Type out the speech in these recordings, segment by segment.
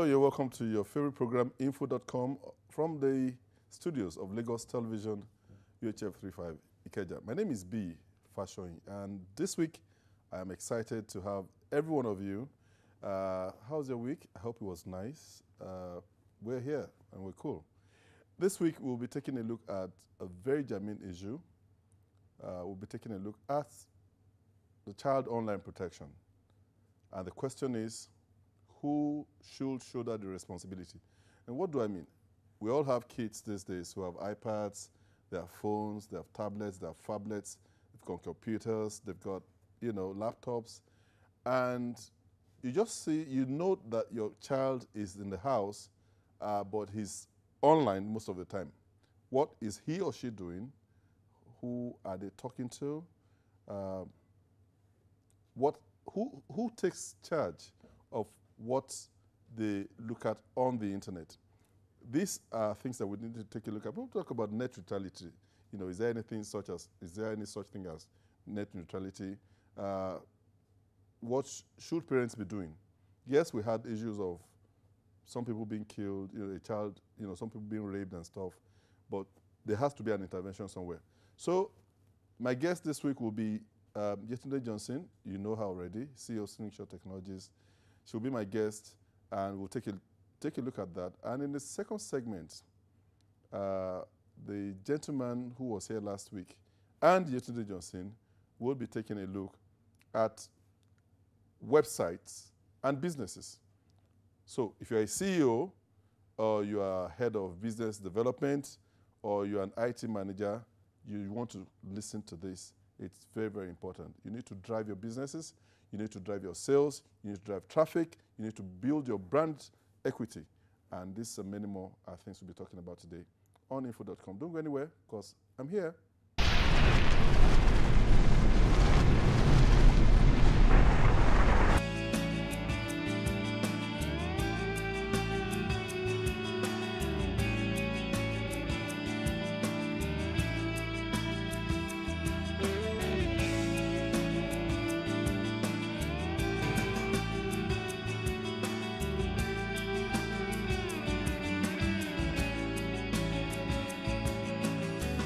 Hello, you're welcome to your favorite program, info.com, from the studios of Lagos Television, UHF 35 Ikeja. My name is Biyi, Fashoyin, and this week I am excited to have every one of you. How's your week? I hope it was nice. We're here and we're cool. This week we'll be taking a look at a very germane issue. We'll be taking a look at the child online protection. And the question is, who should shoulder the responsibility? And what do I mean? We all have kids these days who have iPads, they have phones, they have tablets, they have phablets, they've got computers, they've got, laptops. And you just see, you know that your child is in the house, but he's online most of the time. What is he or she doing? Who are they talking to? Who takes charge of what they look at on the internet? These are things that we need to take a look at. We'll talk about net neutrality. Is there any such thing as net neutrality? What should parents be doing? Yes, we had issues of some people being killed, a child, some people being raped and stuff, but there has to be an intervention somewhere. So my guest this week will be Yetunde Johnson. You know her already, CEO of Slingshot Technologies. She'll be my guest, and we'll take a look at that. And in the second segment, the gentleman who was here last week and Yetunde Johnson will be taking a look at websites and businesses. So if you're a CEO, or you are head of business development, or you're an IT manager, you want to listen to this. It's very, very important. You need to drive your businesses, you need to drive your sales, you need to drive traffic, you need to build your brand equity. And this and many more are things we'll be talking about today on info.com. Don't go anywhere, because I'm here.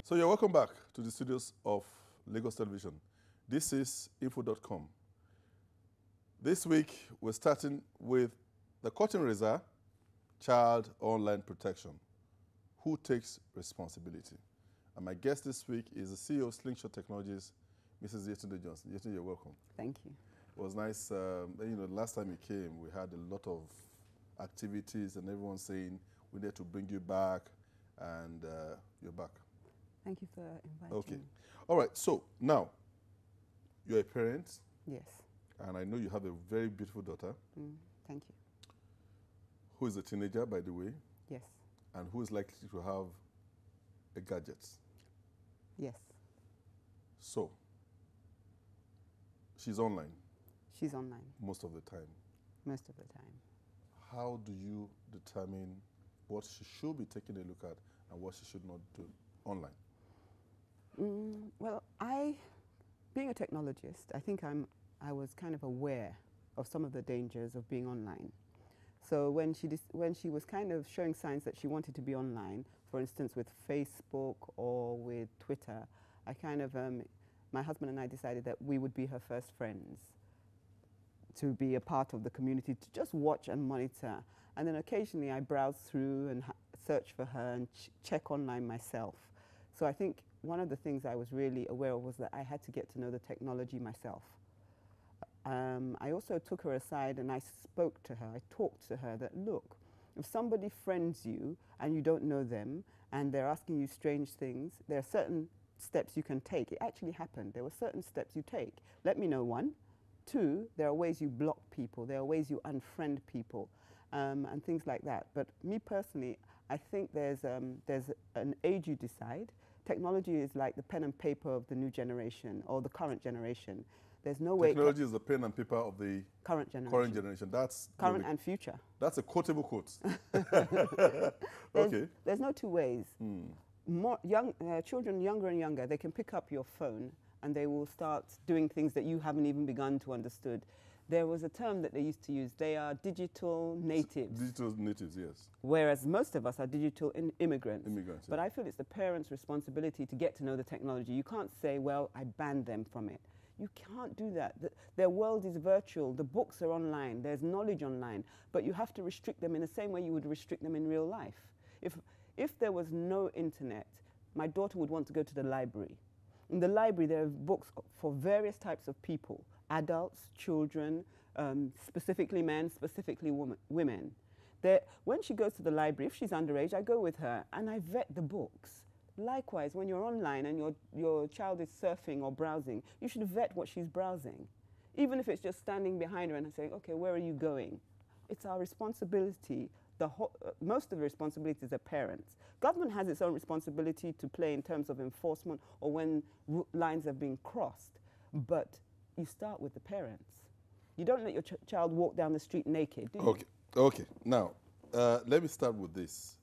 So you're welcome back to the studios of Lagos Television. This is info.com. This week, we're starting with the curtain raiser, child online protection. Who takes responsibility? And my guest this week is the CEO of Slingshot Technologies, Mrs. Yetunde Johnson. Yetunde, you're welcome. Thank you. It was nice. Last time you came, we had a lot of activities and everyone saying we need to bring you back, and you're back. Thank you for inviting Okay. me. All right. So now, you're a parent. Yes. And I know you have a very beautiful daughter. Thank you. Who is a teenager, by the way. Yes. And who is likely to have a gadget. Yes. So, she's online. She's online. Most of the time. Most of the time. How do you determine what she should be taking a look at and what she should not do online? Well, being a technologist, I think I was kind of aware of some of the dangers of being online. So when she was kind of showing signs that she wanted to be online, for instance with Facebook or with Twitter, I kind of, my husband and I decided that we would be her first friends, to be a part of the community, to just watch and monitor. And then occasionally I browse through and search for her and check online myself. So I think one of the things I was really aware of was that I had to get to know the technology myself. I also took her aside and I spoke to her, I talked to her that, look, if somebody friends you and you don't know them and they're asking you strange things, there are certain steps you can take. It actually happened. There were certain steps you take. Let me know, one. Two, there are ways you block people. There are ways you unfriend people, and things like that. But me personally, I think there's an age you decide. Technology is like the pen and paper of the new generation or the current generation. There's no way. Technology is the pen and paper of the current generation. That's current and future. That's a quotable quote. Okay. There's no two ways. Children younger and younger, they can pick up your phone and they will start doing things that you haven't even begun to understood. there was a term that they used to use. They are digital natives. Digital natives, yes. Whereas most of us are digital immigrants. Immigrants. But I feel it's the parents' responsibility to get to know the technology. You can't say, well, I banned them from it. You can't do that. Their world is virtual. The books are online. There's knowledge online. But you have to restrict them in the same way you would restrict them in real life. If there was no internet, my daughter would want to go to the library. In the library, there are books for various types of people, adults, children, specifically men, specifically women. When she goes to the library, if she's underage, I go with her and I vet the books. Likewise, when you're online and your child is surfing or browsing, you should vet what she's browsing. Even if it's just standing behind her and saying, okay, where are you going? It's our responsibility. Most of the responsibilities are parents. Government has its own responsibility to play in terms of enforcement or when lines have been crossed. But you start with the parents. You don't let your child walk down the street naked, do you? Okay. Now, let me start with this.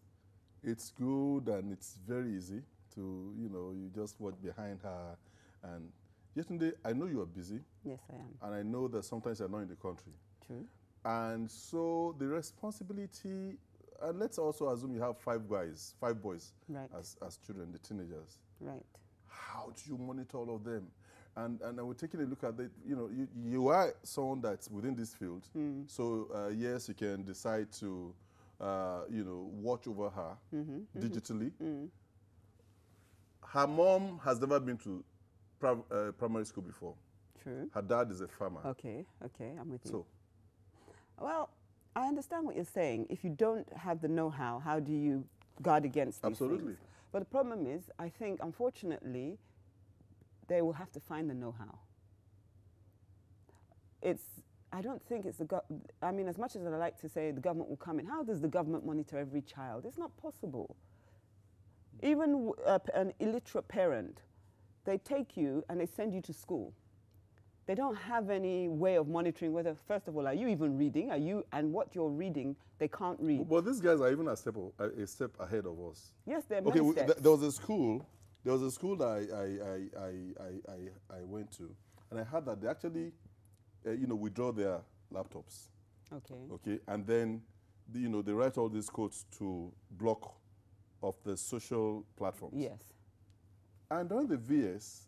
It's good and it's very easy to, you just watch behind her. And yesterday, I know you are busy. Yes, I am. And I know that sometimes you're not in the country. True. And so the responsibility, and let's also assume you have 5 boys, right, as children, the teenagers. Right. How do you monitor all of them? And we're taking a look at that. You are someone that's within this field. So yes, you can decide to, watch over her digitally. Her mom has never been to primary school before. True. Her dad is a farmer. Okay, I'm with you. So, well, I understand what you're saying. If you don't have the know-how, how do you guard against these things? But the problem is, I think, unfortunately, they will have to find the know-how. I don't think it's as much as I like to say the government will come in, how does the government monitor every child? It's not possible. Even an illiterate parent, they take you and they send you to school. They don't have any way of monitoring whether, first of all, are you even reading? And what you're reading, they can't read. Well, these guys are even a step ahead of us. Yes, they're okay. many steps. There was a school that I went to, and I heard that they actually, withdraw their laptops. Okay, and then, they write all these codes to block off the social platforms. Yes. And during the VS,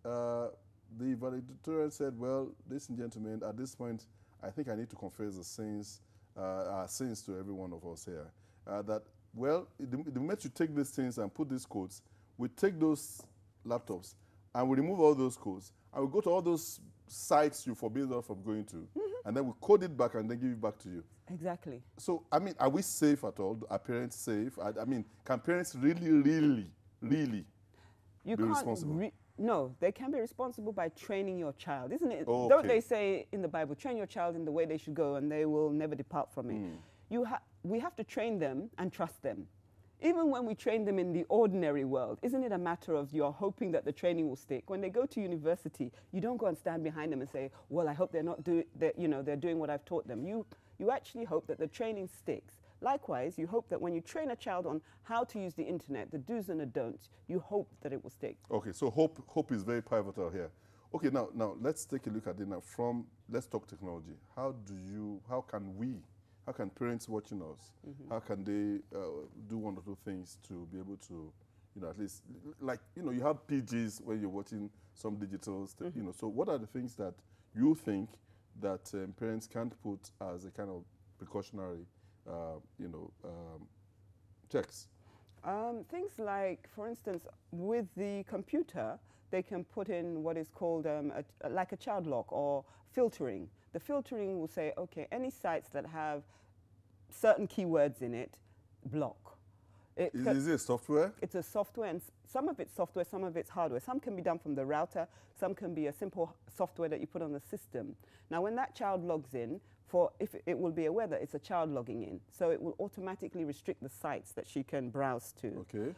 the valedictorian said, well, ladies and gentlemen, at this point, I think I need to confess our sins to every one of us here. That, well, the moment you take these things and put these codes, we take those laptops and we remove all those codes and we go to all those sites you forbid us from going to, and then we code it back and then give it back to you. Exactly. So, are we safe at all? Are parents safe? Can parents really be responsible? No, they can be responsible by training your child, isn't it? Okay. Don't they say in the Bible, train your child in the way they should go and they will never depart from it? We have to train them and trust them. Even when we train them in the ordinary world, isn't it a matter of you're hoping that the training will stick? When they go to university, you don't go and stand behind them and say, well, I hope they're doing what I've taught them. You actually hope that the training sticks. Likewise, you hope that when you train a child on how to use the internet, the do's and the don'ts, you hope that it will stick. Okay, so hope is very pivotal here. Okay, now let's take a look at it now. Let's talk technology. How can parents watching us, how can they do one or two things to be able to, at least, you have PGs when you're watching some digital stuff, so what are the things that you think that parents can't put as a kind of precautionary checks? Things like, for instance, with the computer, they can put in what is called like a child lock or filtering. The filtering will say, okay, any sites that have certain keywords in it, block. Is it a software? It's a software, and some of it's software, some of it's hardware. Some can be done from the router, some can be a simple software that you put on the system. Now, when that child logs in, it will be aware that it's a child logging in, so it will automatically restrict the sites that she can browse to. Okay.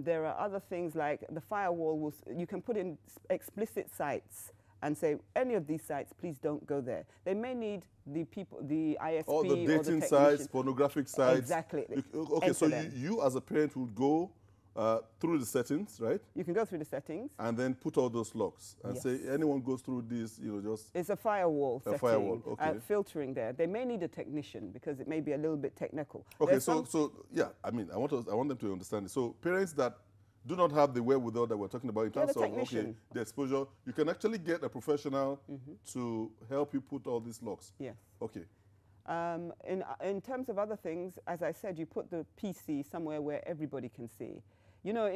There are other things like the firewall you can put in explicit sites and say, any of these sites, please don't go there. They may need the ISP all the dating or the sites, pornographic sites. Exactly. Okay, so you as a parent would go through the settings, right? You can go through the settings. And then put all those locks and Yes. say anyone goes through this, just It's a firewall setting. Firewall, okay. Filtering there. They may need a technician because it may be a little bit technical. Okay, so yeah, I mean, I want them to understand it. So parents that do not have the wherewithal that we're talking about in terms of the exposure, you can actually get a professional to help you put all these locks. Yes. Okay. In terms of other things, as I said, you put the PC somewhere where everybody can see. You know,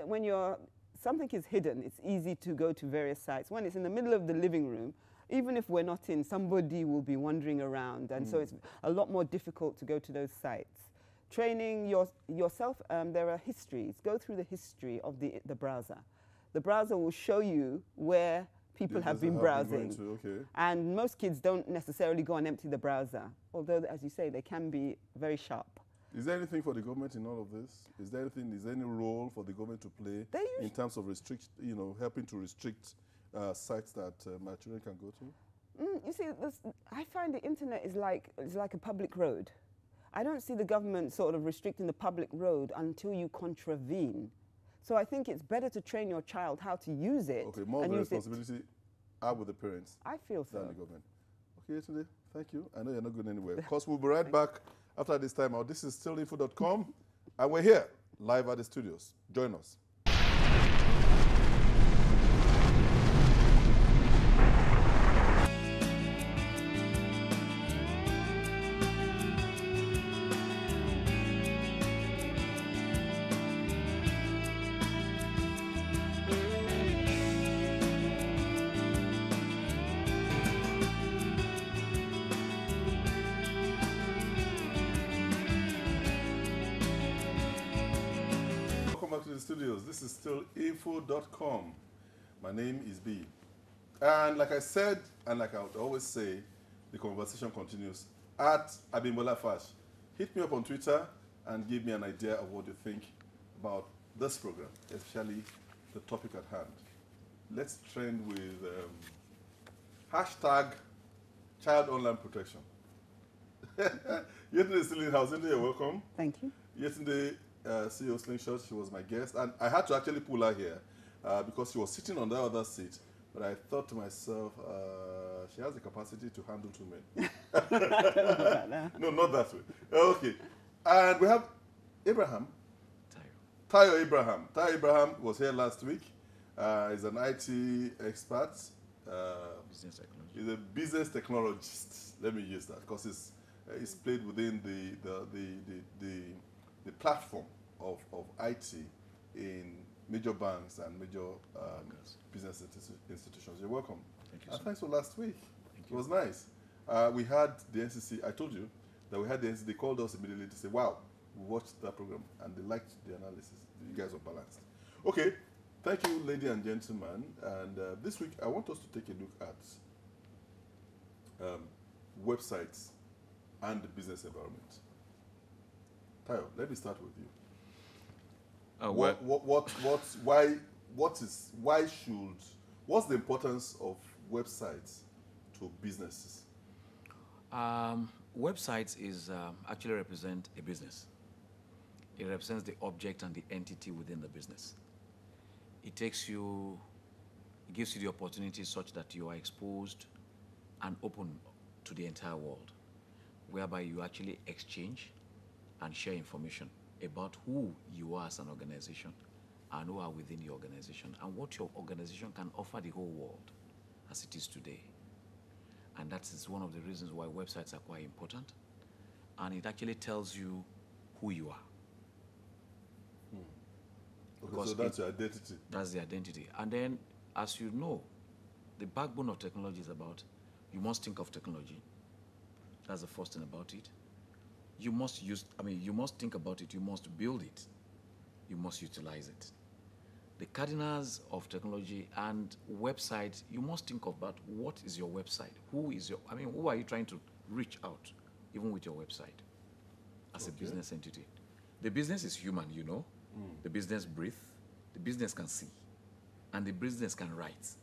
when something is hidden, it's easy to go to various sites. When it's in the middle of the living room, even if we're not in, somebody will be wandering around, and so it's a lot more difficult to go to those sites. Training yourself, there are histories. Go through the history of the browser. The browser will show you where people have been browsing. Okay. And most kids don't necessarily go and empty the browser, although, as you say, they can be very sharp. Is there anything for the government in all of this? Is there any role for the government to play in terms of helping to restrict sites that my children can go to? You see, I find the internet is like a public road. I don't see the government sort of restricting the public road until you contravene. So I think it's better to train your child how to use it. Okay, more of the responsibility are with the parents. I feel so. Than the government. Okay, today, thank you. I know you're not going anywhere. Of course, we'll be right back after this time out. This is stillinfo.com, and we're here live at the studios. Join us. Studios. This is stillinfo.com. My name is Biyi. And like I said, and like I would always say, the conversation continues at Abimbola Fash. Hit me up on Twitter and give me an idea of what you think about this program, especially the topic at hand. Let's trend with hashtag child online protection. Yetunde is still in house. Yetunde, you're welcome. Thank you. Yetunde, CEO Slingshot, she was my guest, and I had to actually pull her here because she was sitting on the other seat. But I thought to myself, she has the capacity to handle two men. No, not that way. Okay, and we have Abraham. Tayo Abraham. Tayo Abraham was here last week. He's an IT expert. Business technology. He's a business technologist. Let me use that because he's played within the platform of IT in major banks and major business institutions. You're welcome. Thank you. Thanks for last week. It was nice. We had the NCC. I told you that we had the NCC. They called us immediately to say, "Wow, we watched that program and they liked the analysis. You guys are balanced." Okay, thank you, ladies and gentlemen. And this week I want us to take a look at websites and the business environment. Tayo, let me start with you. What's the importance of websites to businesses? Websites actually represent a business. It represents the object and the entity within the business. It gives you the opportunity such that you are exposed and open to the entire world, whereby you actually exchange and share information about who you are as an organization and who are within your organization and what your organization can offer the whole world as it is today. And that is one of the reasons why websites are quite important. And it actually tells you who you are. Okay, so that's your identity. That's the identity. And then, as you know, the backbone of technology is about, you must think of technology. That's the first thing about it. You must think about it, you must build it, you must utilize it. The cardinals of technology and websites, you must think about what is your website? Who are you trying to reach out, even with your website, as a business entity? The business is human, you know. The business breathes, the business can see, and the business can write,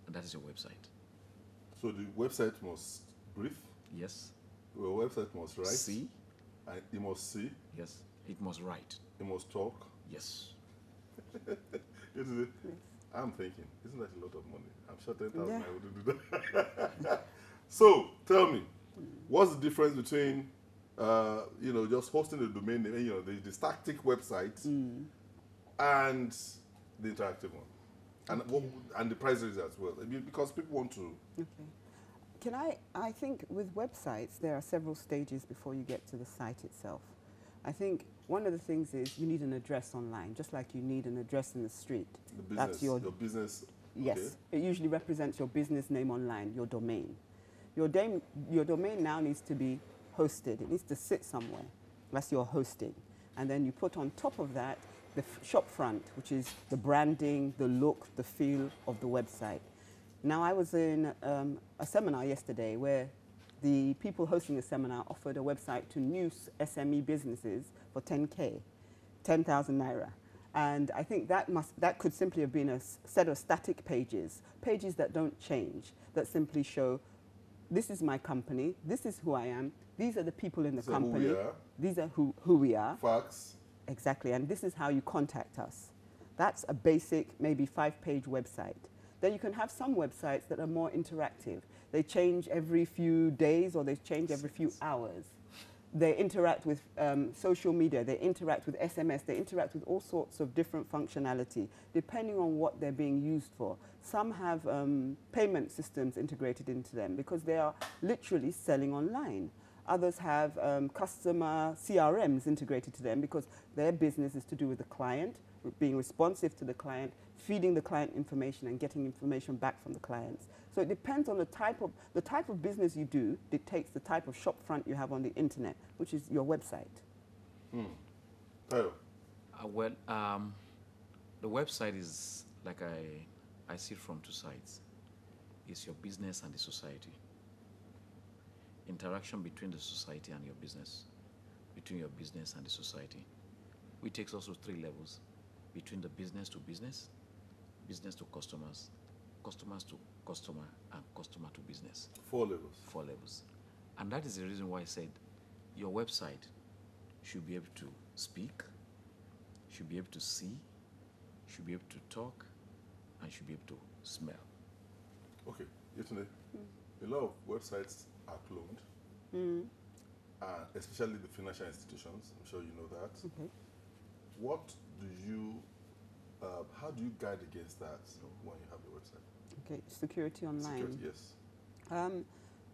and that is your website. So the website must breathe? Yes. Your website must write? See. And it must see? Yes. It must write. It must talk? Yes. Isn't it? Yes. I'm thinking, isn't that a lot of money? I'm sure 10,000 Yeah. I wouldn't do that. So, tell me, what's the difference between, just hosting the domain name, the static website and the interactive one? And, and the prices as well, because people want to. Okay. I think with websites, there are several stages before you get to the site itself. I think one of the things is you need an address online, just like you need an address in the street. The business, That's your business. Yes, Okay. it usually represents your business name online, your domain. Your domain now needs to be hosted. It needs to sit somewhere. That's your hosting. And then you put on top of that the shop front, which is the branding, the look, the feel of the website. Now, I was in a seminar yesterday where the people hosting the seminar offered a website to new SME businesses for 10K, 10,000 naira. And I think that could simply have been a set of static pages that don't change, that simply show, this is my company, this is who I am, these are the people in the company, these are who we are. Facts. Exactly, and this is how you contact us. That's a basic, maybe 5-page website. Then you can have some websites that are more interactive. They change every few days or they change every few hours. They interact with social media, they interact with SMS, they interact with all sorts of different functionality, depending on what they're being used for. Some have payment systems integrated into them because they are literally selling online. Others have customer CRMs integrated to them because their business is to do with the client, being responsive to the client, feeding the client information and getting information back from the clients. So it depends on the type of business you do dictates the type of shop front you have on the internet, which is your website. Tayo. The website is, like I see it from two sides. It's your business and the society. Interaction between the society and your business, between your business and the society. Which takes us to 3 levels: between the business to business, business to customers, customers to customer, and customer to business. 4 levels. 4 levels. And that is the reason why I said your website should be able to speak, should be able to see, should be able to talk, and should be able to smell. Okay, Yetunde, a lot of websites are cloned, especially the financial institutions. I'm sure you know that. Okay. What do you, how do you guide against that when you have the website? Okay, security online. Security, yes.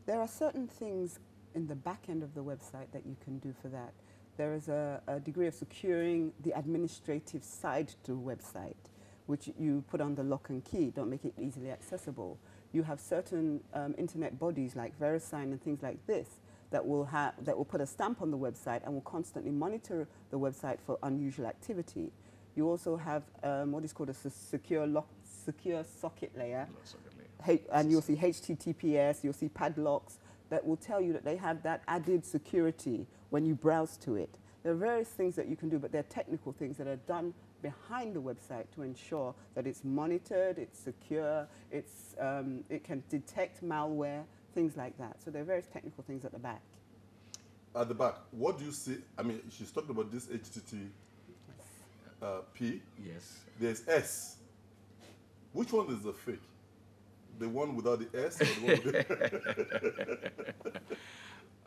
There are certain things in the back end of the website that you can do for that. There is a degree of securing the administrative side to a website, which you put on the lock and key, don't make it easily accessible. You have certain internet bodies like VeriSign and things like this that will put a stamp on the website and will constantly monitor the website for unusual activity. You also have what is called a secure socket layer. And you'll see HTTPS, you'll see padlocks that will tell you that they have that added security when you browse to it. There are various things that you can do, but they're technical things that are done behind the website to ensure that it's monitored, it's secure, it can detect malware, things like that. So there are various technical things at the back. At the back, what do you see? I mean, she's talked about this HTTP. P. Yes. There's S. Which one is the fake? The one without the S or the one with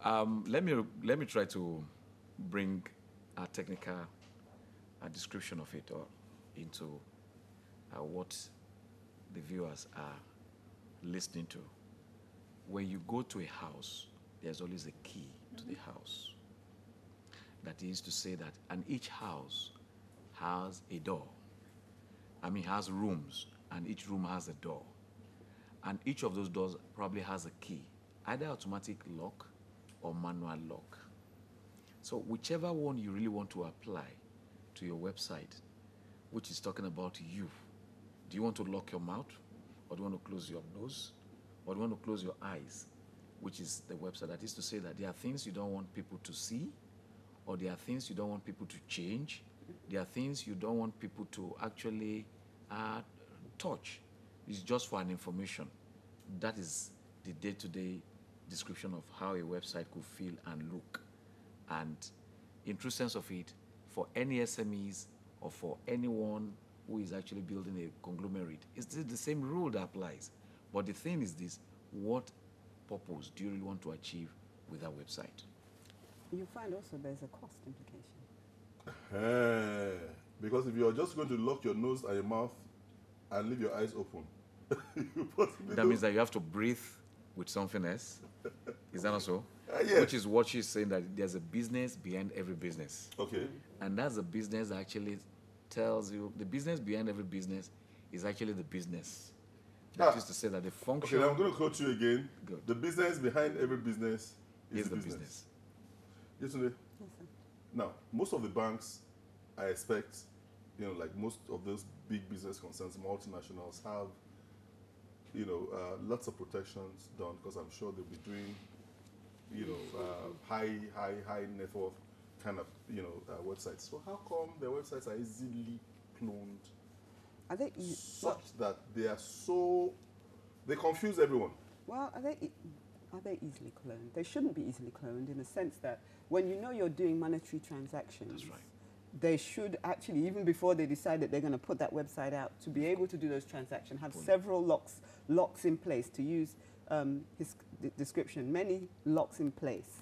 the let me try to bring a technical description of it or into what the viewers are listening to. When you go to a house, there's always a key to the house. That is to say that, and each house has a door. Has rooms, and each room has a door. And each of those doors probably has a key, either automatic lock or manual lock. So whichever one you really want to apply to your website, which is talking about you. Do you want to lock your mouth? Or do you want to close your nose? Or do you want to close your eyes? Which is the website. That is to say that there are things you don't want people to see, or there are things you don't want people to change. There are things you don't want people to actually touch. It's just for an information. That is the day-to-day description of how a website could feel and look. And in true sense of it, for any SMEs or for anyone who is actually building a conglomerate. It's the same rule that applies. But the thing is this, what purpose do you really want to achieve with that website? You find also there's a cost implication. Because if you're just going to lock your nose and your mouth and leave your eyes open, you possibly That means that you have to breathe with something else. Is that not so? Yes. Which is what she's saying, that there's a business behind every business. Okay. And that's the business that actually tells you, the business behind every business is actually the business. That is to say that the function... Okay, now I'm going to quote you again. Good. The business behind every business is the business. Yesterday. Yes, sir. Now, most of the banks, I expect, you know, like most of those big business concerns, multinationals have, you know, lots of protections done, because I'm sure they'll be doing, you know, high net worth kind of, you know, websites. So how come their websites are easily cloned Are they such that they are so, they confuse everyone? Well, are they easily cloned? They shouldn't be easily cloned, in the sense that when you know you're doing monetary transactions, That's right. they should actually, even before they decide that they're going to put that website out, to be able to do those transactions, have several locks in place, to use his description, many locks in place.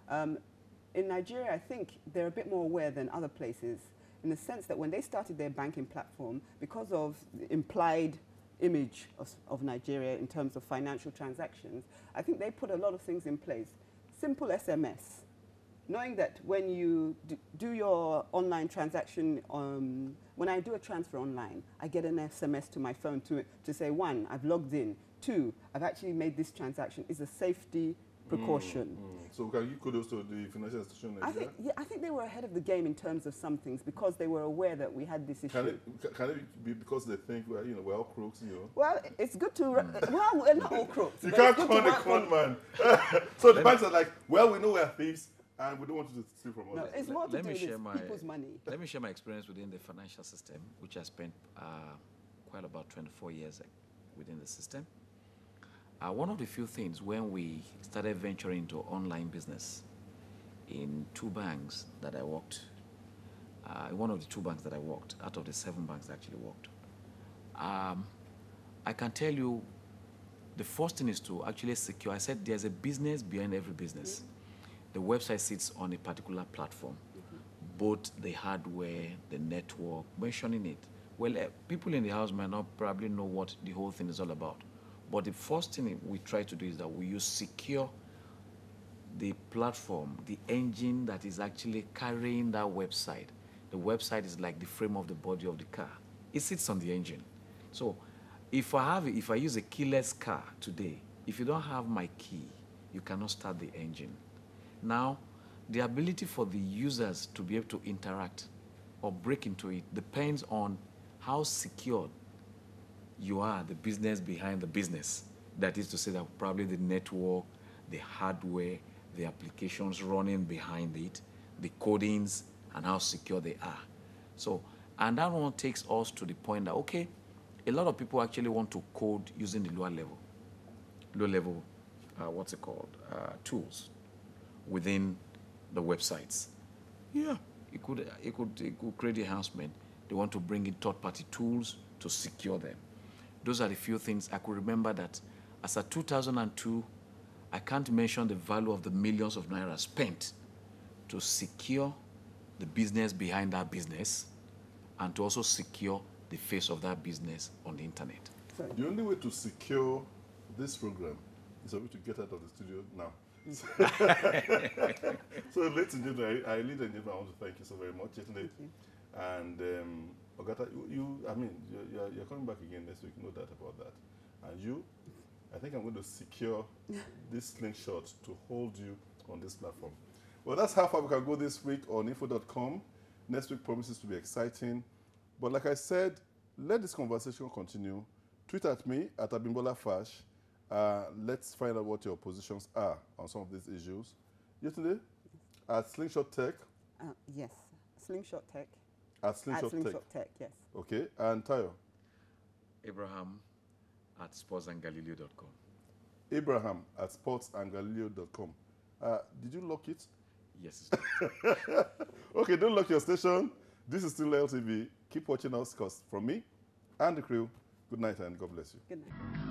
In Nigeria, I think they're a bit more aware than other places, in the sense that when they started their banking platform, because of the implied image of Nigeria in terms of financial transactions, I think they put a lot of things in place. Simple SMS. Knowing that when you do your online transaction, when I do a transfer online, I get an SMS to my phone to say, 1, I've logged in, 2, I've actually made this transaction. It's a safety precaution. So can you kudos to the financial institution in Nigeria? I think they were ahead of the game in terms of some things, because they were aware that we had this issue. Can it be because they think we're all crooks, you know? Well, it's good to... well, we're not all crooks. You but can't it's good con to a work con on- man. So the banks are like, well, we know we're thieves, and we don't want you to steal from No, us. it's more to Let do me with share my- people's money. Let me share my experience within the financial system, which I spent quite about 24 years within the system. One of the few things when we started venturing into online business in 2 banks that I worked, one of the 2 banks that I worked, out of the 7 banks I actually worked, I can tell you the first thing is to actually secure. I said there's a business behind every business. The website sits on a particular platform, both the hardware, the network, mentioning it. Well, people in the house might not probably know what the whole thing is all about. But the first thing we try to do is that we use secure the platform, the engine that is actually carrying that website. The website is like the frame of the body of the car. It sits on the engine. So if I use a keyless car today, if you don't have my key, you cannot start the engine. Now, the ability for the users to be able to interact or break into it depends on how secure you are, the business behind the business. That is to say that probably the network, the hardware, the applications running behind it, the codings, and how secure they are. So, and that one takes us to the point that, okay, a lot of people actually want to code using the low level, tools within the websites. Yeah, it could create enhancement. They want to bring in third-party tools to secure them. Those are the few things I could remember that as of 2002, I can't mention the value of the millions of naira spent to secure the business behind that business and to also secure the face of that business on the internet. The only way to secure this program is for me to get out of the studio now. So, ladies and gentlemen, I want to thank you so very much, Yetunde. And Ogata, you're coming back again next week, no doubt about that. And you, I think I'm going to secure this slingshot to hold you on this platform. Well, that's how far we can go this week on info.com. Next week promises to be exciting. But like I said, let this conversation continue. Tweet at me at Abimbola Fash. Let's find out what your positions are on some of these issues. Yesterday, at Slingshot Tech. Yes, Slingshot Tech. At Slingshot Tech, yes. Okay, and Tayo? Abraham at sportsandgalileo.com. Abraham at sportsandgalileo.com. Did you lock it? Yes. Okay, don't lock your station. This is still LTV. Keep watching us, because from me and the crew, good night and God bless you. Good night.